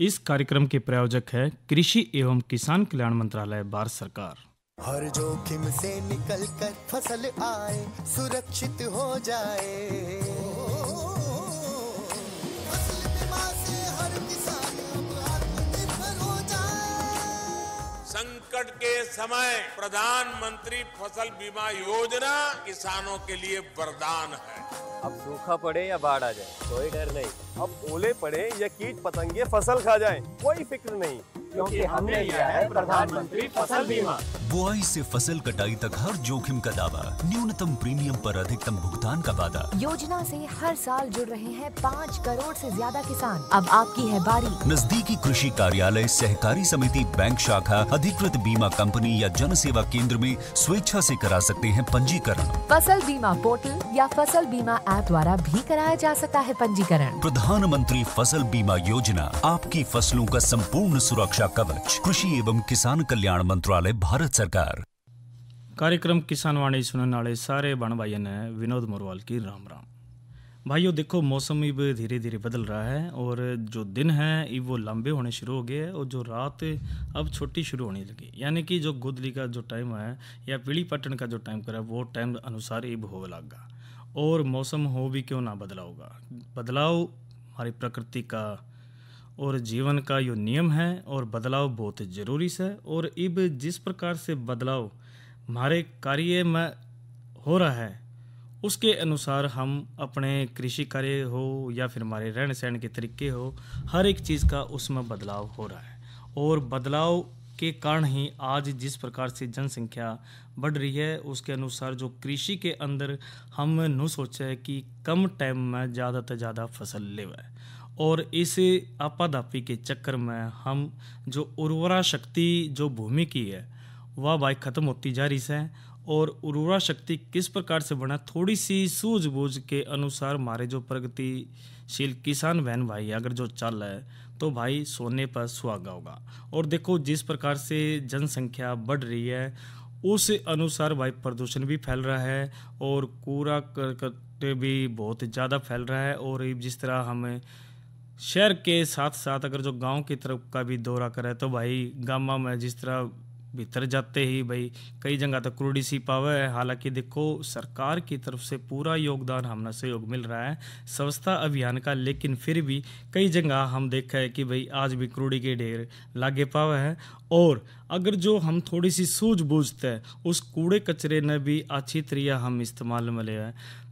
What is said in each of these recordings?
इस कार्यक्रम के प्रायोजक है कृषि एवं किसान कल्याण मंत्रालय, भारत सरकार। हर जोखिम से निकल कर फसल आए, सुरक्षित हो जाए, फसल बीमा से हर किसान अब आत्मनिर्भर हो जाए। संकट के समय प्रधानमंत्री फसल बीमा योजना किसानों के लिए वरदान है। अब सूखा पड़े या बाढ़ आ जाए कोई डर नहीं, अब ओले पड़े या कीट पतंगे फसल खा जाए कोई फिक्र नहीं, क्योंकि हमने लिया है प्रधानमंत्री फसल बीमा। बुआई से फसल कटाई तक हर जोखिम का दावा, न्यूनतम प्रीमियम पर अधिकतम भुगतान का वादा। योजना से हर साल जुड़ रहे हैं 5 करोड़ से ज्यादा किसान। अब आपकी है बारी। नजदीकी कृषि कार्यालय, सहकारी समिति, बैंक शाखा, अधिकृत बीमा कंपनी या जन सेवा केंद्र में स्वेच्छा से करा सकते हैं पंजीकरण। फसल बीमा पोर्टल या फसल बीमा ऐप द्वारा भी कराया जा सकता है पंजीकरण। प्रधानमंत्री फसल बीमा योजना, आपकी फसलों का संपूर्ण सुरक्षा कवच। कृषि एवं किसान कल्याण मंत्रालय, भारत सरकार। कार्यक्रम किसान वाणी सुनने वाले सारे बण भाइयों ने विनोद मोरवाल की राम राम। भाइयों देखो, मौसम अब धीरे धीरे बदल रहा है और जो दिन है वो लंबे होने शुरू हो गए हैं और जो रात अब छोटी शुरू होने लगी, यानी कि जो गोदली का जो टाइम है या पीली पट्टन का जो टाइम कर है वो टाइम अनुसार अब हो लगा। और मौसम हो भी क्यों ना बदला होगा, बदलाव हमारी प्रकृति का और जीवन का यो नियम है और बदलाव बहुत ज़रूरी है। और अब जिस प्रकार से बदलाव हमारे कार्य में हो रहा है उसके अनुसार हम अपने कृषि कार्य हो या फिर हमारे रहन सहन के तरीके हो, हर एक चीज़ का उसमें बदलाव हो रहा है। और बदलाव के कारण ही आज जिस प्रकार से जनसंख्या बढ़ रही है उसके अनुसार जो कृषि के अंदर हम न सोचा है कि कम टाइम में ज़्यादा से ज़्यादा फसल लेवे, और इस आपाधापी के चक्कर में हम जो उर्वरा शक्ति जो भूमि की है वह भाई ख़त्म होती जा रही है। और उर्वरा शक्ति किस प्रकार से बना, थोड़ी सी सूझबूझ के अनुसार हमारे जो प्रगतिशील किसान बहन भाई अगर जो चल है तो भाई सोने पर सुहागा होगा। और देखो जिस प्रकार से जनसंख्या बढ़ रही है उस अनुसार भाई प्रदूषण भी फैल रहा है और कूड़ा करकट भी बहुत ज़्यादा फैल रहा है। और जिस तरह हमें शहर के साथ साथ अगर जो गांव की तरफ का भी दौरा करे तो भाई गाँव में जिस तरह भीतर जाते ही भाई कई जगह तक कूड़ी सी पावे है। हालांकि देखो सरकार की तरफ से पूरा योगदान हमने सहयोग मिल रहा है स्वच्छता अभियान का, लेकिन फिर भी कई जगह हम देखा है कि भाई आज भी कूड़ी के ढेर लागे पावे है। और अगर जो हम थोड़ी सी सूझबूझते हैं उस कूड़े कचरे ने भी अच्छी तरह हम इस्तेमाल में ले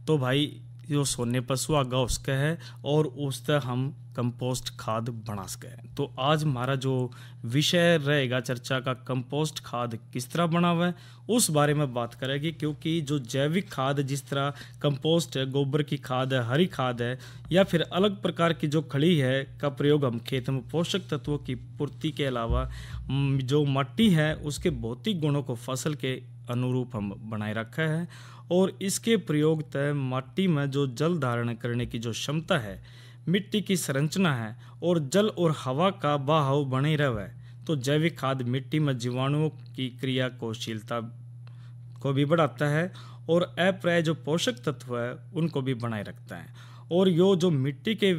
तो भाई जो सोने पर सुहागा उसका है और उससे हम कंपोस्ट खाद बना सके। तो आज हमारा जो विषय रहेगा चर्चा का, कंपोस्ट खाद किस तरह बना हुआ है उस बारे में बात करेंगे। क्योंकि जो जैविक खाद जिस तरह कंपोस्ट है, गोबर की खाद है, हरी खाद है या फिर अलग प्रकार की जो खली है का प्रयोग हम खेत में पोषक तत्वों की पूर्ति के अलावा जो मिट्टी है उसके भौतिक गुणों को फसल के अनुरूप हम बनाए रखा है। और इसके प्रयोग तय मिट्टी में जो जल धारण करने की जो क्षमता है, मिट्टी की संरचना है और जल और हवा का बहाव बने रहे। तो जैविक खाद मिट्टी में जीवाणुओं की क्रियाशीलता को भी बढ़ाता है और अप्राय जो पोषक तत्व है उनको भी बनाए रखता है। और यो जो मिट्टी के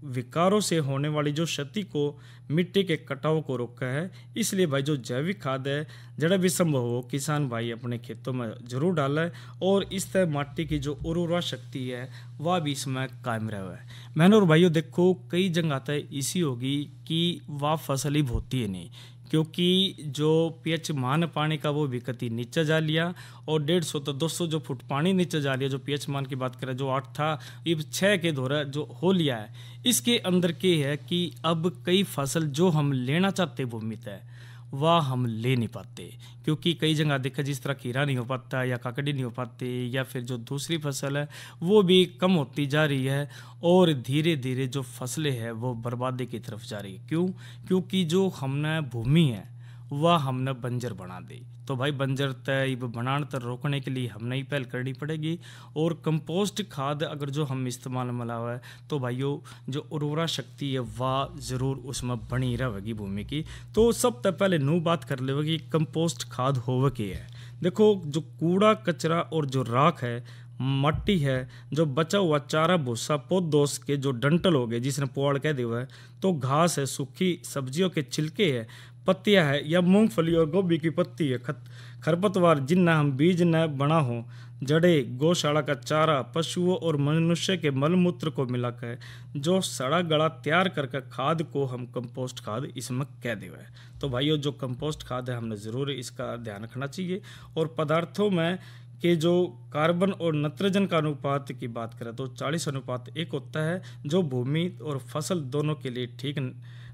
विकारों से होने वाली जो क्षति को, मिट्टी के कटाव को रोका है। इसलिए भाई जो जैविक खाद है जड़ा भी संभव हो किसान भाई अपने खेतों में जरूर डालें और इस तरह मिट्टी की जो उर्वरा शक्ति है वह भी इसमें कायम रहे है। बहनों और भाइयों देखो कई जगह तय इसी होगी कि वह फसल ही होती है नहीं, क्योंकि जो पीएच मान पानी का वो विकति नीचे जा लिया और 150 तो 200 जो फुट पानी नीचे जा लिया। जो पीएच मान की बात करें जो 8 था अब 6 के धोरा जो हो लिया है। इसके अंदर के है कि अब कई फसल जो हम लेना चाहते भूमि तय वह हम ले नहीं पाते, क्योंकि कई जगह देखा जिस तरह खीरा नहीं हो पाता या काकड़ी नहीं हो पाती या फिर जो दूसरी फसल है वो भी कम होती जा रही है और धीरे धीरे जो फसलें हैं वो बर्बादी की तरफ जा रही है। क्यों? क्योंकि जो हमने भूमि है वह हमने बंजर बना दी। तो भाई बंजर तय बनाने तक रोकने के लिए हमने ही पहल करनी पड़ेगी। और कंपोस्ट खाद अगर जो हम इस्तेमाल में लावा है तो भाइयों जो उर्वरा शक्ति है वह ज़रूर उसमें बनी रहेगी भूमि की। तो सब तक पहले नू बात कर लेगी कंपोस्ट खाद होवे की है। देखो जो कूड़ा कचरा और जो राख है मट्टी है, जो बचा हुआ चारा भूसा पौधोस के जो डंटल हो गए जिसने पुआड़ कह दिया है, तो घास है, सूखी सब्जियों के छिलके है, पत्तियां है या मूंगफली और गोभी की पत्ती है, खरपतवार जिन्ना हम बीज न बना हो, जड़े, गौशाला का चारा, पशुओं और मनुष्य के मलमूत्र को मिलाकर जो सड़ा गला तैयार करके खाद को हम कंपोस्ट खाद इसमें कह देवे। तो भाइयों जो कंपोस्ट खाद है हमने ज़रूर इसका ध्यान रखना चाहिए। और पदार्थों में कि जो कार्बन और नाइट्रोजन का अनुपात की बात करें तो 40:1 होता है, जो भूमि और फसल दोनों के लिए ठीक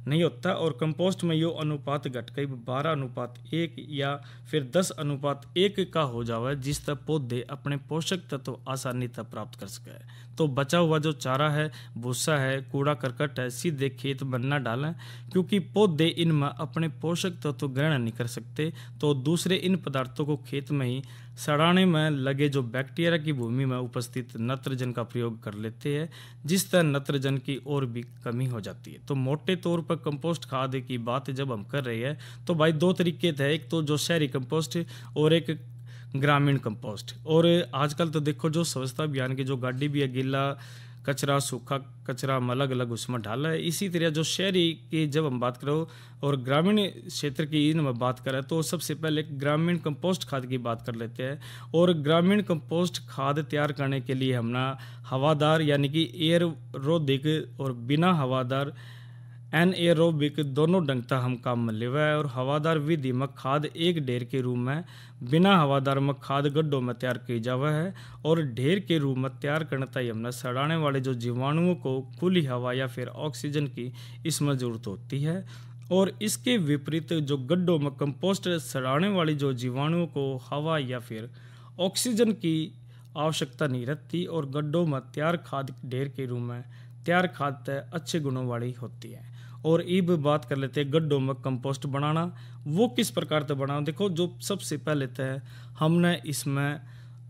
नहीं होता। और कंपोस्ट में यो अनुपात घट के 12:1 या फिर 10:1 का हो जावे, जिस तक पौधे अपने पोषक तत्व आसानी तक प्राप्त कर सके। तो बचा हुआ जो चारा है, भूसा है, कूड़ा करकट है, सीधे खेत में न डालें, क्योंकि पौधे इनमें अपने पोषक तत्व ग्रहण नहीं कर सकते। तो दूसरे इन पदार्थों को खेत में ही सड़ाने में लगे जो बैक्टीरिया की भूमि में उपस्थित नाइट्रोजन का प्रयोग कर लेते हैं, जिस तरह नाइट्रोजन की और भी कमी हो जाती है। तो मोटे तौर पर कंपोस्ट खाद की बात जब हम कर रहे हैं तो भाई 2 तरीके थे, एक तो जो शहरी कंपोस्ट और एक ग्रामीण कंपोस्ट। और आजकल तो देखो जो स्वच्छता अभियान की जो गाड़ी भी है, गीला कचरा सूखा कचरा हम अलग अलग उसमें डाला है। इसी तरह जो शहरी की जब हम बात करो और ग्रामीण क्षेत्र की इनमें बात करें तो सबसे पहले ग्रामीण कंपोस्ट खाद की बात कर लेते हैं। और ग्रामीण कंपोस्ट खाद तैयार करने के लिए हमने हवादार यानी कि एयरोबिक और बिना हवादार एनएरोबिक दोनों ढंगता हम काम में लेवा है। और हवादार विधि में खाद एक ढेर के रूप में, बिना हवादार में खाद गड्ढों में तैयार की जावा है। और ढेर के रूप में तैयार करने तक हमने सड़ाने वाले जो जीवाणुओं को खुली हवा या फिर ऑक्सीजन की इसमें जरूरत होती है। और इसके विपरीत जो गड्ढों में कंपोस्ट सड़ाने वाली जो जीवाणुओं को हवा या फिर ऑक्सीजन की आवश्यकता नहीं रहती। और गड्ढों में तैयार खाद ढेर के रूप में तैयार खाद अच्छे गुणों वाली होती है। और अब बात कर लेते हैं गड्ढों में कंपोस्ट बनाना, वो किस प्रकार से बनाना। देखो जो सबसे पहले तय हमने इसमें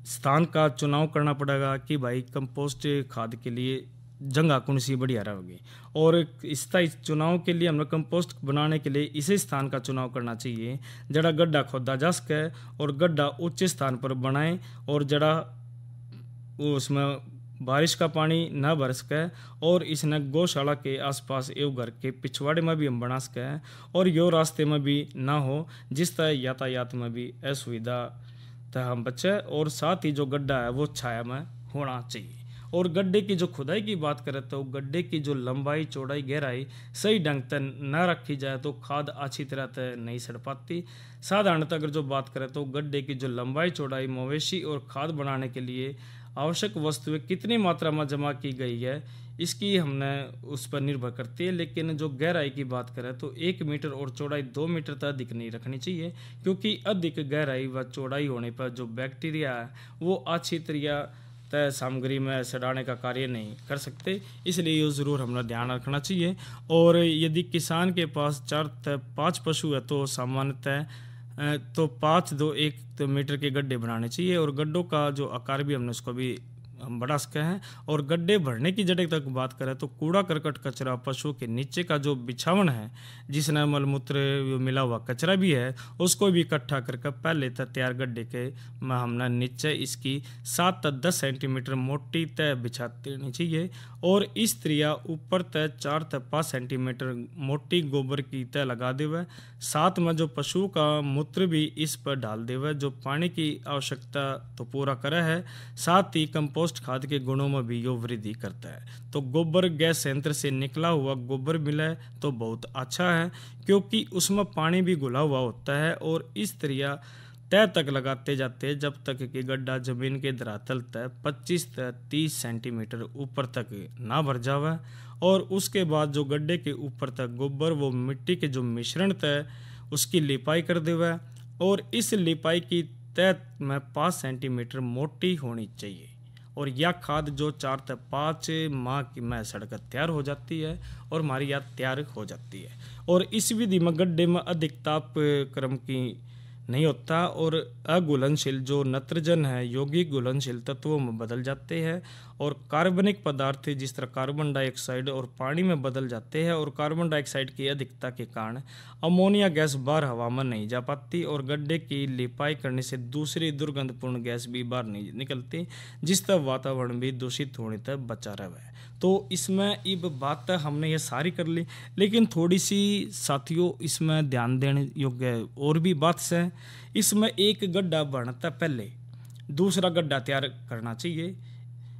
स्थान का चुनाव करना पड़ेगा कि भाई कंपोस्ट खाद के लिए जगह कौन सी बढ़िया रहेगी। और इसका इस चुनाव के लिए हमने कंपोस्ट बनाने के लिए इसी स्थान का चुनाव करना चाहिए जड़ा गड्ढा खोदा जा सके और गड्ढा उच्च स्थान पर बनाएं और जड़ा उसमें बारिश का पानी न भर सके। और इसने गौशाला के आसपास एवं घर के पिछवाड़े में भी हम बना सके और यो रास्ते में भी ना हो, जिस तरह यातायात में भी असुविधा तक हम बचे। और साथ ही जो गड्ढा है वो छाया में होना चाहिए। और गड्ढे की जो खुदाई की बात करें तो गड्ढे की जो लंबाई चौड़ाई गहराई सही ढंग से न रखी जाए तो खाद अच्छी तरह से नहीं सड़ पाती। साधारणतः अगर जो बात करें तो गड्ढे की जो लंबाई चौड़ाई मवेशी और खाद बनाने के लिए आवश्यक वस्तुएं कितनी मात्रा में जमा की गई है इसकी हमने उस पर निर्भर करती है। लेकिन जो गहराई की बात करें तो 1 मीटर और चौड़ाई 2 मीटर तक अधिक नहीं रखनी चाहिए, क्योंकि अधिक गहराई व चौड़ाई होने पर जो बैक्टीरिया है वो अच्छी तरह तय सामग्री में सड़ाने का कार्य नहीं कर सकते। इसलिए ये ज़रूर हमें ध्यान रखना चाहिए। और यदि किसान के पास 4 से 5 पशु है तो सामान्यतः तो 5-2-1 मीटर के गड्ढे बनाने चाहिए। और गड्ढों का जो आकार भी हमने उसको भी हम बढ़ा सके हैं। और गड्ढे भरने की जगह तक बात करें तो कूड़ा करकट कचरा पशुओं के नीचे का जो बिछावन है जिसने मलमूत्र मिला हुआ कचरा भी है उसको भी इकट्ठा करके पहले तक तैयार गड्ढे के में हमने नीचे इसकी 7 से 10 सेंटीमीटर मोटी तय बिछा देनी चाहिए। और इस तरह ऊपर तय 4 से 5 सेंटीमीटर मोटी गोबर की तय लगा देवे। साथ में जो पशु का मूत्र भी इस पर डाल देवे जो पानी की आवश्यकता तो पूरा करे है, साथ ही कंपोस्ट खाद के गुणों में भी यो वृद्धि करता है। तो गोबर गैस संयंत्र से निकला हुआ गोबर मिले तो बहुत अच्छा है, क्योंकि उसमें पानी भी घुला हुआ होता है। और इस तरह तय तक लगाते जाते जब तक कि गड्ढा जमीन के धरातल तक 25 से 30 सेंटीमीटर ऊपर तक ना भर जावे। और उसके बाद जो गड्ढे के ऊपर तक गोबर वो मिट्टी के जो मिश्रण तय उसकी लिपाई कर देवे। और इस लिपाई की तय में 5 सेंटीमीटर मोटी होनी चाहिए। और यह खाद जो 4 से 5 माह में सड़कर तैयार हो जाती है और हमारी याद तैयार हो जाती है। और इस विधि में गड्ढे में अधिक ताप क्रम की नहीं होता और अघुलनशील जो नत्रजन है यौगिक घुलनशील तत्वों में बदल जाते हैं और कार्बनिक पदार्थ जिस तरह कार्बन डाइऑक्साइड और पानी में बदल जाते हैं और कार्बन डाइऑक्साइड की अधिकता के कारण अमोनिया गैस बाहर हवा में नहीं जा पाती और गड्ढे की लिपाई करने से दूसरी दुर्गंधपूर्ण गैस भी बाहर नहीं निकलती, जिस तरह वातावरण भी दूषित होने तक बचा रहा है। तो इसमें अब बात हमने ये सारी कर ली, लेकिन थोड़ी सी साथियों इसमें ध्यान देने योग्य और भी बात है। इसमें एक गड्ढा बनता पहले दूसरा गड्ढा तैयार करना चाहिए,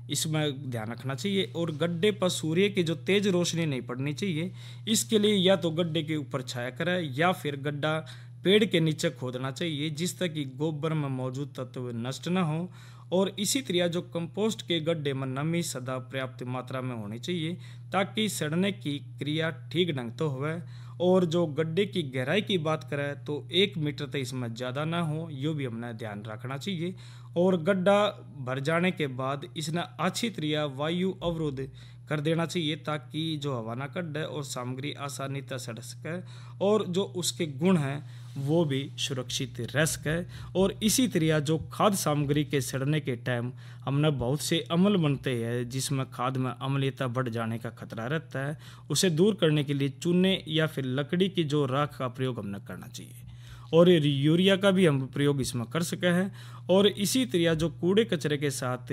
इसमें ध्यान रखना चाहिए। और गड्ढे पर सूर्य की जो तेज रोशनी नहीं पड़नी चाहिए, इसके लिए या तो गड्ढे के ऊपर छाया करे या फिर गड्ढा पेड़ के नीचे खोदना चाहिए, जिस तक कि गोबर में मौजूद तत्व नष्ट न हो। और इसी तरह जो कंपोस्ट के गड्ढे में नमी सदा पर्याप्त मात्रा में होनी चाहिए ताकि सड़ने की क्रिया ठीक ढंग तो होवे। और जो गड्ढे की गहराई की बात करें तो 1 मीटर तक इसमें ज़्यादा ना हो, यो भी हमने ध्यान रखना चाहिए। और गड्ढा भर जाने के बाद इसने अच्छी तरह वायु अवरोध कर देना चाहिए ताकि जो हवा ना कटे और सामग्री आसानी से सड़ सके और जो उसके गुण हैं वो भी सुरक्षित रह सके। और इसी तरह जो खाद्य सामग्री के सड़ने के टाइम हमने बहुत से अम्ल बनते हैं जिसमें खाद में अम्लीयता बढ़ जाने का खतरा रहता है, उसे दूर करने के लिए चूने या फिर लकड़ी की जो राख का प्रयोग हमने करना चाहिए और यूरिया का भी हम प्रयोग इसमें कर सके हैं। और इसी तरह जो कूड़े कचरे के साथ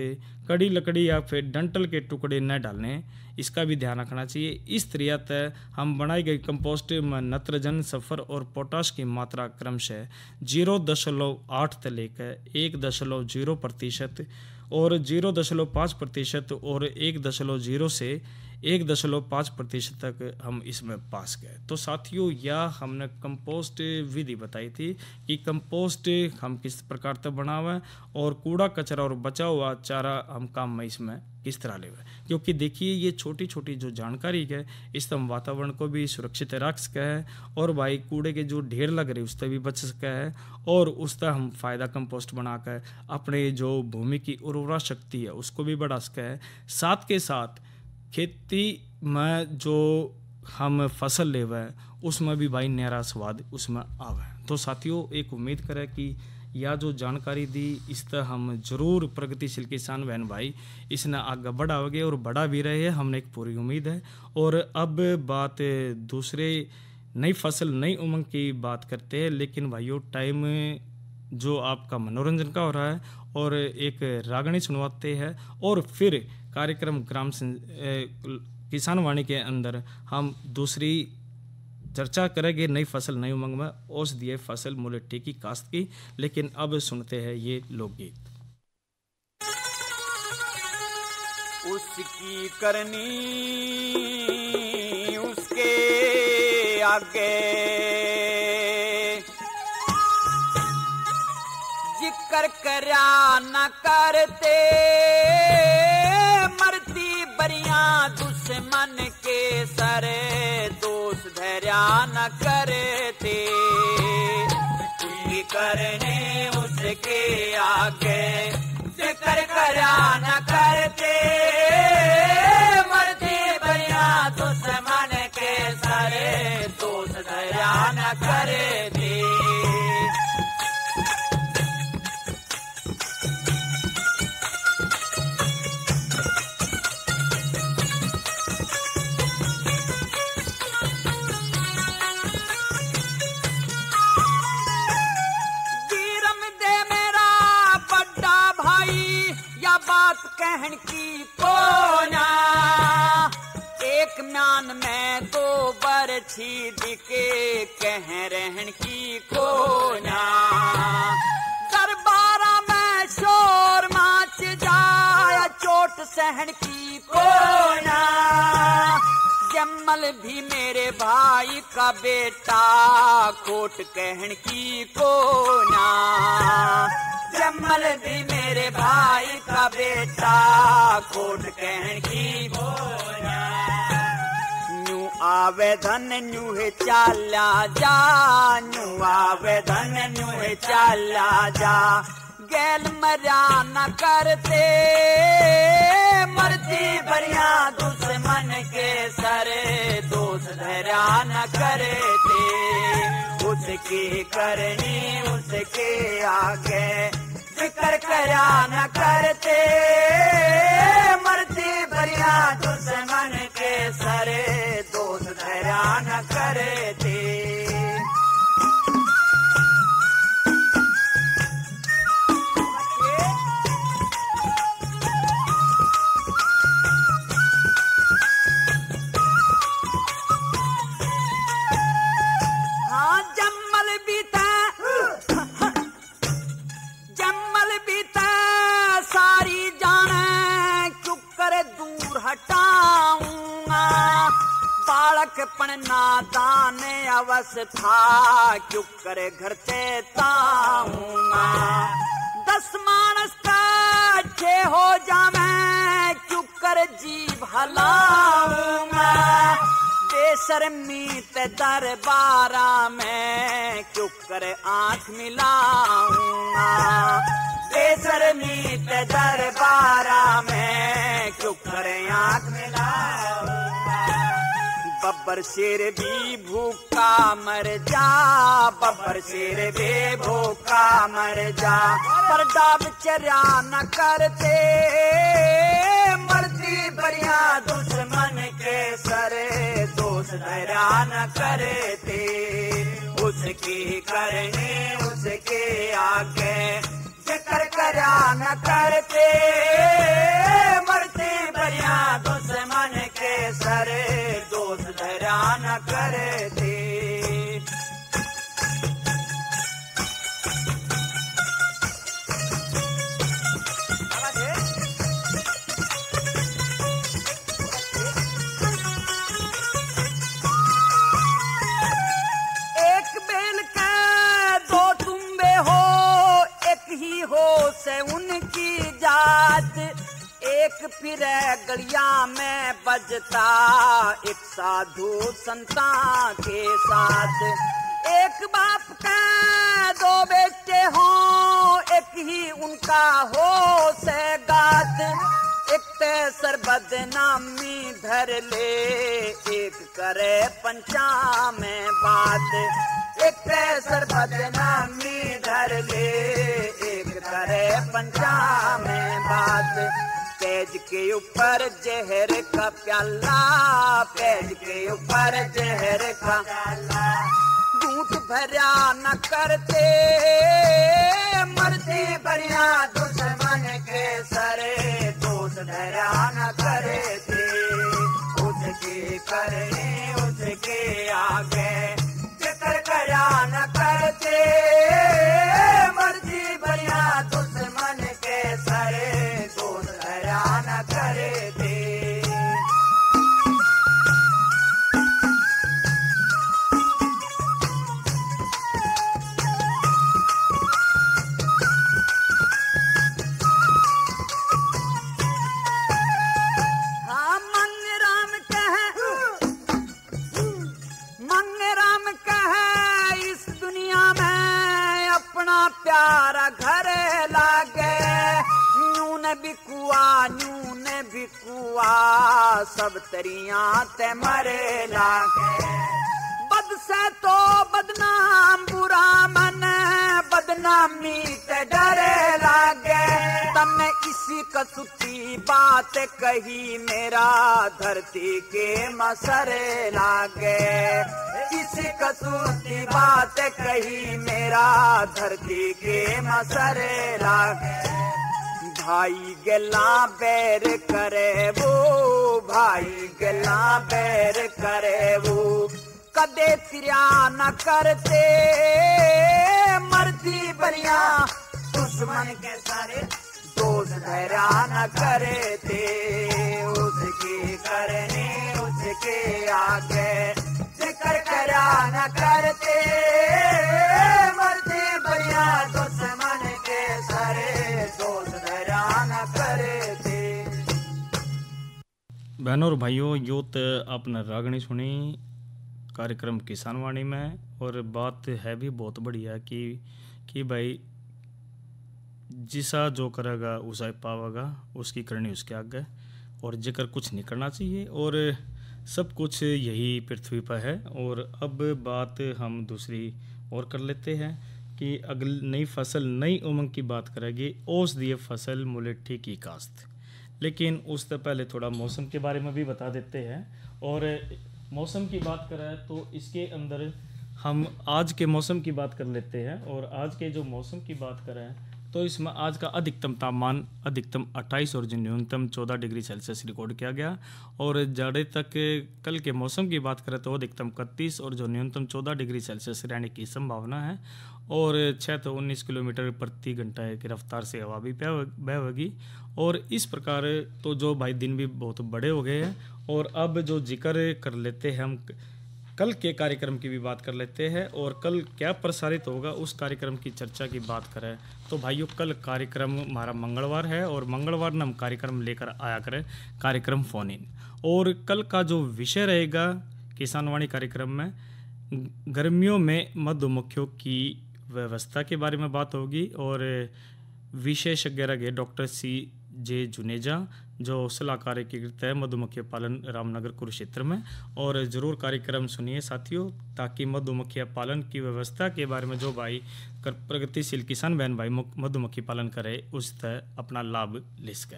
कड़ी लकड़ी या फिर डंटल के टुकड़े न डालने, इसका भी ध्यान रखना चाहिए। इस तरह से हम बनाई गई कंपोस्ट में नत्रजन, सल्फर और पोटाश की मात्रा क्रमशः 0.8 से लेकर 1.0% और 0.5% और 1.0 से 1.5% तक हम इसमें पास गए। तो साथियों यह हमने कंपोस्ट विधि बताई थी कि कंपोस्ट हम किस प्रकार से बनावे और कूड़ा कचरा और बचा हुआ चारा हम काम में इसमें किस तरह लेवे। क्योंकि देखिए ये छोटी छोटी जो जानकारी है इससे हम वातावरण को भी सुरक्षित रख सके हैं और भाई कूड़े के जो ढेर लग रहे उससे भी बच सके हैं और उससे हम फ़ायदा कंपोस्ट बनाकर अपने जो भूमि की उर्वरा शक्ति है उसको भी बढ़ा सके हैं। साथ के साथ खेती में जो हम फसल लेवे उसमें भी भाई नया स्वाद उसमें आवे। तो साथियों एक उम्मीद करें कि यह जो जानकारी दी इस तरह हम जरूर प्रगतिशील किसान बहन भाई इसने आगे बढ़ाओगे और बढ़ा भी रहे हैं, हमने एक पूरी उम्मीद है। और अब बात दूसरे नई फसल नई उमंग की बात करते हैं, लेकिन भाइयों टाइम जो आपका मनोरंजन का हो रहा है और एक रागनी सुनवाते हैं और फिर कार्यक्रम ग्राम किसान वाणी के अंदर हम दूसरी चर्चा करेंगे नई फसल नई उमंग में औषधीय फसल मुलेठी की काश्त की। लेकिन अब सुनते हैं ये लोकगीत। उसकी करनी उसके आगे जिक्र करा न करते मरती बरिया दुश्मन के सरे दोष धैर्या न करते उसकी करने उसके आगे जिक्र करा न करते मरती बरिया दुश्मन के सरे दोष धैर्या न करते। कहन की कोना एक म्यान में दो बरछी दिके कह रहन की कोना दरबारा में शोर माच जाया चोट सहन की कोना जम्मल भी मेरे भाई का बेटा कोट कहन की कोना जम्मल भी मेरे भाई का बेटा कोट कहन की बोला न्यू आवे धन न्यू है चाला जा न्यू आवे धन न्यू है चाला जा गैल मरा न करते मरती बरिया दुश्मन के सरे दोष धरा न करते उसकी करनी उसके आगे जिक्र करा न करते मरते बढ़िया दुश्मन के सरे दोस्त धरा न करते पण नादान अवस्था क्यों करे घर से ताऊंगा 10 मानस का अच्छे हो जावे क्यों कर जीव हलाऊंगा बेशर्मी ते दरबारा में क्यों करे आंख मिलाऊंगा बेशर्मी ते दरबारा में क्यों करे आंख मिलाऊंगा बब्बर शेर भी भूखा मर जा बब्बर शेर भी भूखा मर जा पर डाब चर्या न करते मरती बढ़िया दुश्मन के सरे दोस्त धरा न करते उसकी करने उसके आगे जिक्र करा न करते मरती बढ़िया दुश्मन के सरे दोस्त धरा न करते एक बेल का दो तुम्बे हो एक ही हो से उनकी जात एक फिर गलिया में बजता एक साधु संता के साथ एक बाप का दो बेटे हो एक ही उनका हो से गात एक तेसर बदनामी धर ले एक करे पंचा में बात एक तेसर बदनामी धर ले एक करे पंचा में बात पेज के ऊपर जहर का प्याला पेज के ऊपर जहर का प्याला घूंट भरा न करते मरते बढ़िया दुश्मन के सरे दोस्त धरा न करते उसके करने उसके आगे जिक्र करा न करते मरते बढ़िया दुश्मन के सरे न करे थे हाँ मंग राम कहे इस दुनिया में अपना प्यारा घर लागे बिकुआ सब तरिया ते मरे लागे बद से तो बदनाम बुरा मन बदनामी ते डरे लागे तने इसी कसूती बात कही मेरा धरती के मसरे लागे इसी कसूती बात कही मेरा धरती के मसरे लागे भाई गला बैर करे वो भाई गला बैर करे वो कदे तिरिया न करते मरती बढ़िया दुश्मन के सारे दोस्त धरा न करते उसकी करने उसके आगे जिक्र करा न करते मरती बढ़िया दुश्मन के सारे दोस्त धरा न करते। बहनों और भाइयों, यो तो आपने रागनी सुनी कार्यक्रम किसान वाणी में, और बात है भी बहुत बढ़िया कि भाई जिसा जो करेगा उसा पावेगा, उसकी करनी उसके आगे, और जिक्र कुछ नहीं करना चाहिए, और सब कुछ यही पृथ्वी पर है। और अब बात हम दूसरी और कर लेते हैं कि अगली नई फसल नई उमंग की बात करेंगे, औषधीय फसल मुलेठी की काश्त। लेकिन उससे पहले थोड़ा मौसम के बारे में भी बता देते हैं। और मौसम की बात करें तो इसके अंदर हम आज के मौसम की बात कर लेते हैं। और आज के जो मौसम की बात करें तो इसमें आज का अधिकतम तापमान अधिकतम 28 और न्यूनतम 14 डिग्री सेल्सियस रिकॉर्ड किया गया। और जाड़े तक कल के मौसम की बात करें तो अधिकतम 31 और जो न्यूनतम 14 डिग्री सेल्सियस रहने की संभावना है। और 6 तो 19 किलोमीटर प्रति घंटा की रफ्तार से हवा भी बहेगी। और इस प्रकार तो जो भाई दिन भी बहुत बड़े हो गए हैं। और अब जो जिक्र कर लेते हैं हम कल के कार्यक्रम की भी बात कर लेते हैं। और कल क्या प्रसारित होगा उस कार्यक्रम की चर्चा की बात करें तो भाइयों कल कार्यक्रम हमारा मंगलवार है और मंगलवार न हम कार्यक्रम लेकर आया करें कार्यक्रम फोन इन। और कल का जो विषय रहेगा किसानवाणी कार्यक्रम में गर्मियों में मधुमक्खियों की व्यवस्था के बारे में बात होगी। और विशेषज्ञ रहे डॉक्टर CJ जुनेजा जो सलाहकार एकीकृत है मधुमक्खी पालन रामनगर कुरुक्षेत्र में। और ज़रूर कार्यक्रम सुनिए साथियों, ताकि मधुमक्खी पालन की व्यवस्था के बारे में जो भाई प्रगतिशील किसान बहन भाई मधुमक्खी पालन करे उस तरह अपना लाभ ले सके।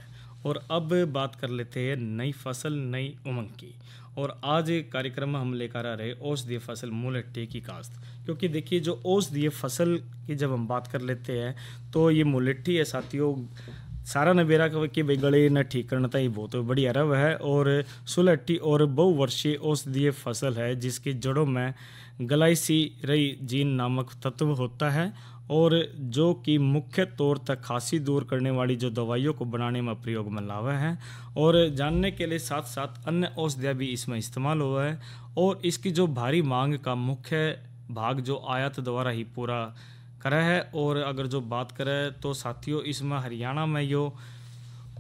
और अब बात कर लेते हैं नई फसल नई उमंग की। और आज कार्यक्रम में हम लेकर आ रहे औषधीय फसल मुलेठी की काश्त। क्योंकि देखिए जो औषधीय फसल की जब हम बात कर लेते हैं तो ये मुलेठी है साथियों, सारा नबेरा के भाई गले न ठीक करना ही बहुत बढ़िया रव है। और सुलहटी और बहुवर्षीय औषधीय फसल है जिसकी जड़ों में ग्लाइसिरजीन नामक तत्व होता है। और जो कि मुख्य तौर तक खांसी दूर करने वाली जो दवाइयों को बनाने में प्रयोग में लावा है। और जानने के लिए साथ साथ अन्य औषधियाँ भी इसमें इस्तेमाल हुआ है। और इसकी जो भारी मांग का मुख्य भाग जो आयात द्वारा ही पूरा करा है। और अगर जो बात करें तो साथियों इसमें हरियाणा में यो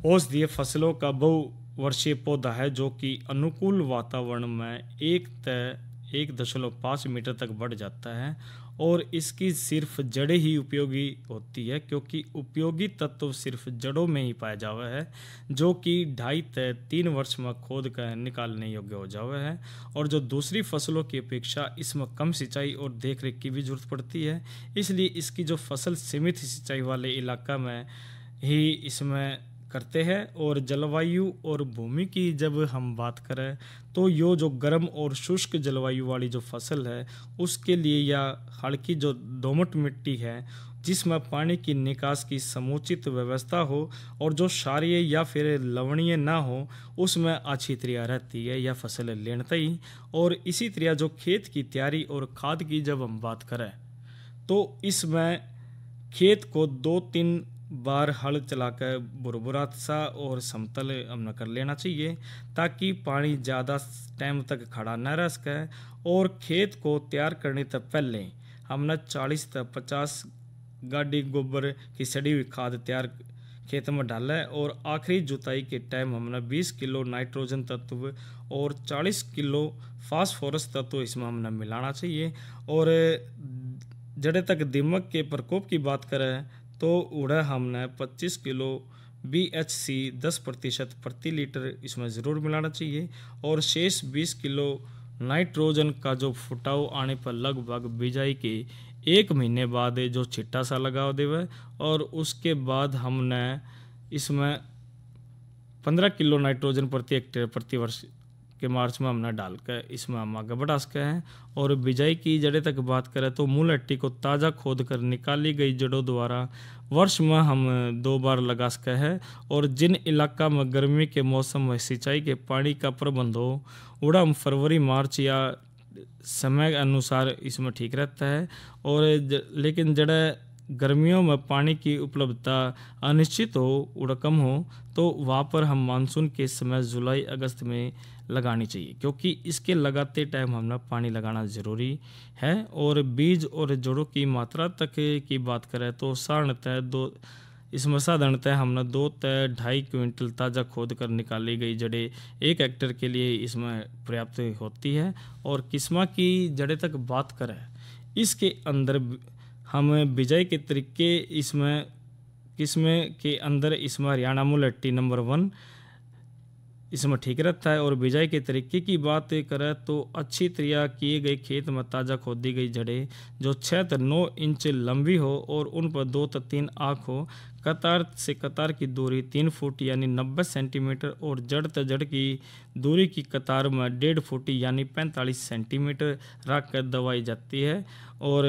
औषधीय फसलों का बहुवर्षीय पौधा है जो कि अनुकूल वातावरण में 1.5 मीटर तक बढ़ जाता है। और इसकी सिर्फ जड़ें ही उपयोगी होती है क्योंकि उपयोगी तत्व सिर्फ जड़ों में ही पाया जावा है जो कि 2.5 से 3 वर्ष में खोद कर निकालने योग्य हो जावा है। और जो दूसरी फसलों की अपेक्षा इसमें कम सिंचाई और देखरेख की भी जरूरत पड़ती है, इसलिए इसकी जो फसल सीमित सिंचाई वाले इलाका में ही इसमें करते हैं। और जलवायु और भूमि की जब हम बात करें तो यो जो गर्म और शुष्क जलवायु वाली जो फसल है उसके लिए या हल्की जो दोमट मिट्टी है जिसमें पानी की निकास की समुचित व्यवस्था हो और जो क्षारीय या फिर लवणीय ना हो उसमें अच्छी तरह रहती है यह फसल लेनता ही। और इसी तरह जो खेत की तैयारी और खाद की जब हम बात करें तो इसमें खेत को 2-3 बार हल चलाकर बुरबुरा सा और समतल हमने कर लेना चाहिए ताकि पानी ज़्यादा टाइम तक खड़ा न रह सके। और खेत को तैयार करने से पहले हमने 40 से 50 गाड़ी गोबर की सड़ी हुई खाद तैयार खेत में डाला है। और आखिरी जुताई के टाइम हमने 20 किलो नाइट्रोजन तत्व और 40 किलो फास्फोरस तत्व इसमें हमने मिलाना चाहिए। और जड़े तक दीमक के प्रकोप की बात करें तो उड़ा हमने 25 किलो BHC 10% प्रति लीटर इसमें ज़रूर मिलाना चाहिए। और शेष 20 किलो नाइट्रोजन का जो फुटाव आने पर लगभग बिजाई के 1 महीने बाद जो छिट्टा सा लगा देवे। और उसके बाद हमने इसमें 15 किलो नाइट्रोजन प्रति हेक्टेयर प्रति वर्ष के मार्च में हमने डालकर इसमें हम आगे बढ़ा सके हैं। और बिजाई की जड़ें तक बात करें तो मुलेठी को ताज़ा खोद कर निकाली गई जड़ों द्वारा वर्ष में हम 2 बार लगा सके हैं। और जिन इलाका में गर्मी के मौसम में सिंचाई के पानी का प्रबंध हो उड़ा हम फरवरी मार्च या समय अनुसार इसमें ठीक रहता है। और लेकिन जड़े गर्मियों में पानी की उपलब्धता अनिश्चित हो उड़ा कम हो तो वहाँ पर हम मानसून के समय जुलाई अगस्त में लगानी चाहिए क्योंकि इसके लगाते टाइम हमने पानी लगाना ज़रूरी है। और बीज और जड़ों की मात्रा तक की बात करें तो साधारणतः हमने 2 से 2.5 क्विंटल ताज़ा खोद कर निकाली गई जड़ें 1 हेक्टेयर के लिए इसमें पर्याप्त होती है। और किस्मा की जड़ें तक बात करें इसके अंदर हम बिजाई के तरीके इसमें किस्में के अंदर इसमें हरियाणा मुलेठी नंबर 1 इसमें ठीक रहता है। और बिजाई के तरीके की बात करें तो अच्छी तरह किए गए खेत में ताज़ा खोदी गई जड़ें जो 6 से 9 इंच लंबी हो और उन पर 2 से 3 आँख हो, कतार से कतार की दूरी 3 फुट यानी 90 सेंटीमीटर और जड़ से जड़ की दूरी की कतार में 1.5 फुट यानी 45 सेंटीमीटर रख कर दबाई जाती है और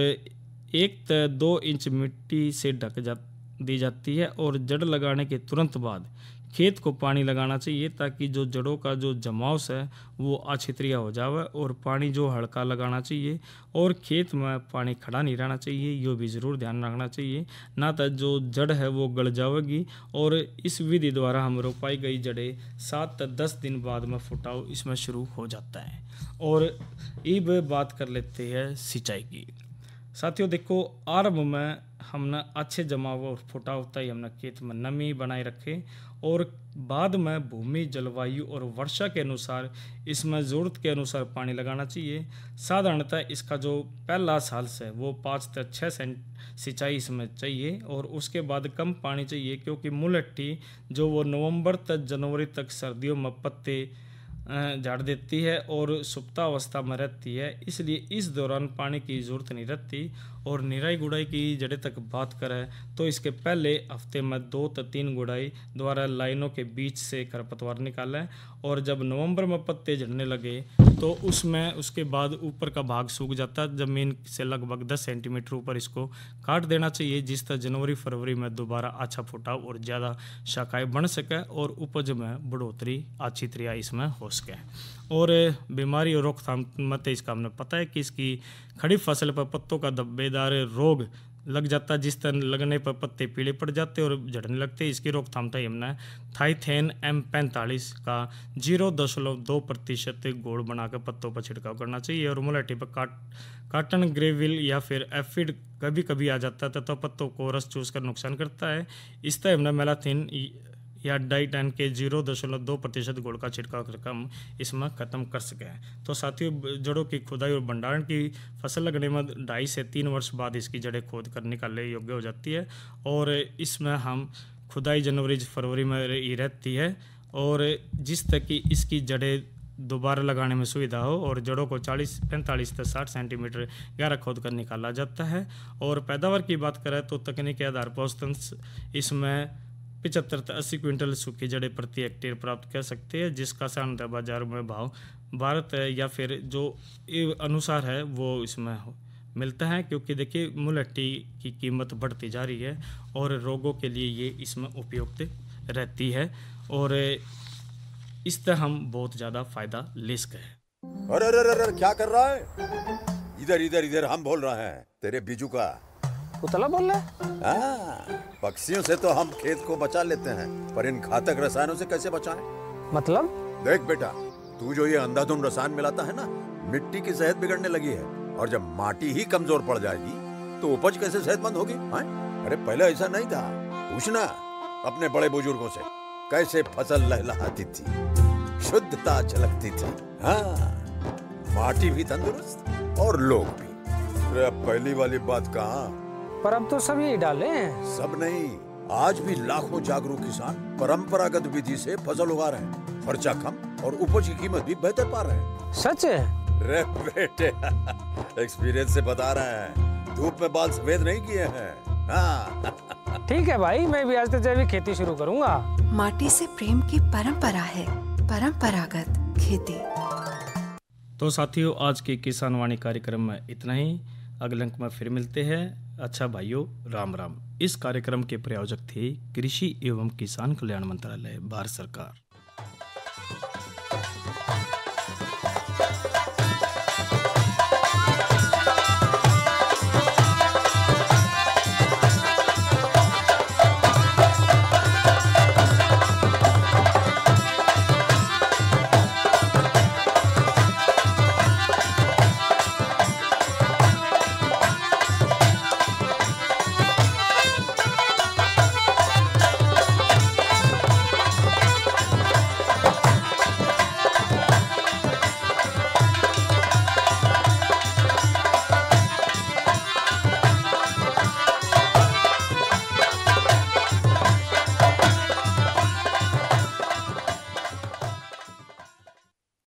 1 से 2 इंच मिट्टी से दी जाती है। और जड़ लगाने के तुरंत बाद खेत को पानी लगाना चाहिए ताकि जो जड़ों का जो जमाव है वो अच्छी तरह हो जावे और पानी जो हल्का लगाना चाहिए और खेत में पानी खड़ा नहीं रहना चाहिए, ये भी ज़रूर ध्यान रखना चाहिए, ना तो जो जड़ है वो गल जाएगी। और इस विधि द्वारा हम रोपाई गई जड़ें 7 से 10 दिन बाद में फुटाव इसमें शुरू हो जाता है। और अब बात कर लेते हैं सिंचाई की। साथियों देखो, आरंभ में हमने अच्छे जमाव और फुटाव होता ही हमने खेत में नमी बनाए रखे और बाद में भूमि, जलवायु और वर्षा के अनुसार इसमें ज़रूरत के अनुसार पानी लगाना चाहिए। साधारणतः इसका जो पहला साल से वो 5 से 6 सिंचाई इसमें चाहिए और उसके बाद कम पानी चाहिए, क्योंकि मुलट्ठी जो वो नवंबर तक जनवरी तक सर्दियों में पत्ते झाड़ देती है और सुप्तावस्था में रहती है, इसलिए इस दौरान पानी की ज़रूरत नहीं रहती। और निराई गुड़ाई की जड़ें तक बात करें तो इसके पहले हफ्ते में 2 से 3 गुड़ाई द्वारा लाइनों के बीच से खरपतवार निकालें और जब नवंबर में पत्ते झड़ने लगे तो उसमें उसके बाद ऊपर का भाग सूख जाता है, ज़मीन से लगभग 10 सेंटीमीटर ऊपर इसको काट देना चाहिए, जिस तरह जनवरी फरवरी में दोबारा अच्छा फुटाव और ज़्यादा शाखाएँ बन सके और उपज में बढ़ोतरी अच्छी तरह इसमें हो सके। और बीमारी और रोकथाम मत इसका हमने पता है कि इसकी खड़ी फसल पर पत्तों का धब्बेदार रोग लग जाता है, जिस तरह लगने पर पत्ते पीले पड़ जाते और झड़ने लगते। इसकी रोकथाम था हमने थाइथेन M45 का 0.2% घोल बनाकर पत्तों पर छिड़काव करना चाहिए। और मुलट्ठी पर काटन ग्रेविल या फिर एफिड कभी कभी आ जाता है तथा पत्तों को रस चूस कर नुकसान करता है। इस तरह हमने मेलाथिन या डाइटन के 0.2% घोल का छिड़काव कर हम इसमें ख़त्म कर सके। तो साथियों, जड़ों की खुदाई और भंडारण की फसल लगने में 2.5 से 3 वर्ष बाद इसकी जड़ें खोद कर निकालने योग्य हो जाती है और इसमें हम खुदाई जनवरी फरवरी में ही रहती है। और जिस तक कि इसकी जड़ें दोबारा लगाने में सुविधा हो और जड़ों को 45 से 60 सेंटीमीटर गहरा खोद कर निकाला जाता है। और पैदावार की बात करें तो तकनीक के आधार पर औसतन इसमें 75 से 80 क्विंटल सूखी जड़ें प्रति हेक्टेयर प्राप्त कर सकते हैं, जिसका साधारणतः बाजार में भाव भारत या फिर जो अनुसार है वो इसमें मिलता है, क्योंकि देखिए मुलट्ठी की कीमत बढ़ती जा रही है और रोगों के लिए ये इसमें उपयुक्त रहती है और इस तरह हम बहुत ज़्यादा फायदा ले सके। अरे अरे अरे क्या कर रहा है? इधर इधर इधर हम बोल रहे हैं तेरे बीजू का। उतला बोल रहा है? पक्षियों से तो हम खेत को बचा लेते हैं, पर इन घातक रसायनों से कैसे बचाएं? मतलब? देख बेटा, तू जो ये अंधाधुंध रसायन मिलाता है ना, मिट्टी की सेहत बिगड़ने लगी है और जब माटी ही कमजोर पड़ जाएगी तो उपज कैसे सेहतमंद होगी? अरे पहले ऐसा नहीं था, पूछना अपने बड़े बुजुर्गों से, कैसे फसल लहलहाती थी, शुद्धता झलकती थी। हाँ, माटी भी तंदुरुस्त और लोग भी। अरे अब पहली वाली बात कहाँ, पर अब तो सब यही डाले हैं। सब नहीं, आज भी लाखों जागरूक किसान परंपरागत विधि से फसल उगा रहे हैं, खर्चा कम और उपज की कीमत भी बेहतर पा रहे हैं। सच है? रे बेटे, एक्सपीरियंस से बता रहे हैं, धूप में बाल सफेद नहीं किए हैं। हाँ। ठीक है भाई, मैं भी आज से जैविक खेती शुरू करूंगा। माटी से प्रेम की परंपरा है, परंपरागत खेती। तो साथियों, आज के किसान वाणी कार्यक्रम में इतना ही। अगले अंक में फिर मिलते हैं। अच्छा भाइयों, राम राम। इस कार्यक्रम के प्रायोजक थे कृषि एवं किसान कल्याण मंत्रालय, भारत सरकार।